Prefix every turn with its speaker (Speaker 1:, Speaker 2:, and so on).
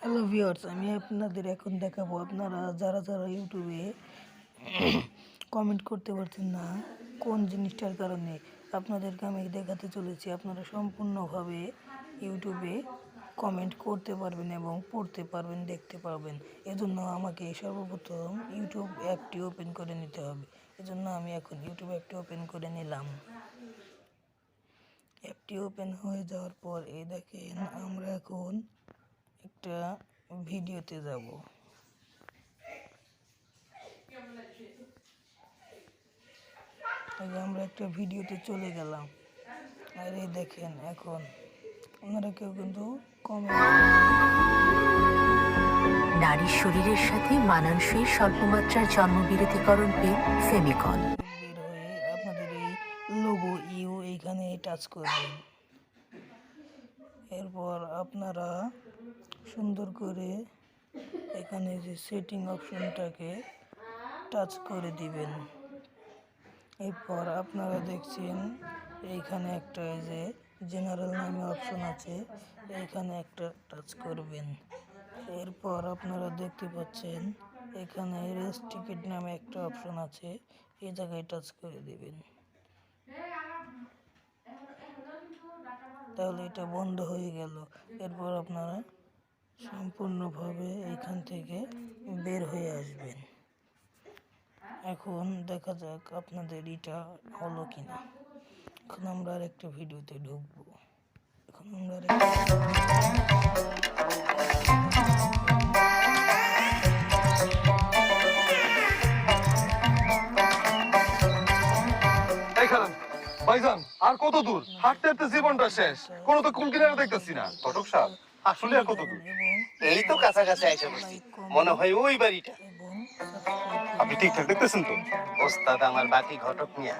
Speaker 1: Hello viewers, আমি আপনাদের এখন দেখাবো আপনারা যারা যারা ইউটিউবে কমেন্ট করতে পারছেন না কোন জিনিসটার কারণে আপনাদেরকে আমি দেখাতে চলেছি। আপনারা সম্পূর্ণভাবে ইউটিউবে কমেন্ট করতে পারবেন এবং পড়তে পারবেন, দেখতে পারবেন। এজন্য আমাকে সর্বপ্রথম ইউটিউব অ্যাপটি ওপেন করে নিতে হবে। এজন্য আমি এখন ইউটিউব অ্যাপটি ওপেন করে নিলাম। অ্যাপটি ওপেন হয়ে যাওয়ার পর এই দেখেন আমরা এখন একটা ভিডিওতে যাব। আমরা একটা ভিডিওতে চলে গেলাম। আর এই দেখেন এখন ওনারা কেউ কিন্তু কমেন্ট
Speaker 2: নারীর শরীরের সাথে মানানসই স্বল্পমাত্রার জন্মবিরতিকরণ পেন ফেমিকল।
Speaker 1: বের হয়ে আপনাদের এই লোগো ইউ এইখানে টাচ করবেন। এরপর আপনারা সুন্দর করে এখানে যে সেটিং অপশনটাকে টাচ করে দিবেন। এরপর আপনারা দেখছেন এইখানে একটা যে জেনারেল নামে অপশন আছে, এইখানে একটা টাচ করবেন। এরপর আপনারা দেখতে পাচ্ছেন এখানে রেস টিকিট নামে একটা অপশন আছে, এই জায়গায় টাচ করে দিবেন। তাহলে এটা বন্ধ হয়ে গেল। এরপর আপনারা সম্পূর্ণভাবে এইখান থেকে বের হয়ে আসবেন। এখন দেখা যাক আপনাদের এটা হলো কিনা। এখন আমরা আর একটা ভিডিওতে ঢুকবো। এখন আমরা
Speaker 3: ভাইজান আর কত দূর? হাঁটতে হাঁটতে জীবনটা শেষ, কোনো তো কুল কিনারা দেখতেছি না।
Speaker 4: ঘটক সাহেব, আসলে আর কত দূর? এই তো কাছাকাছি আইসা বসছি, মনে হয় ওই বাড়িটা।
Speaker 3: আপনি ঠিকঠাক দেখতেছেন তো?
Speaker 4: ওস্তাদ আমার বাকি ঘটক নিয়ে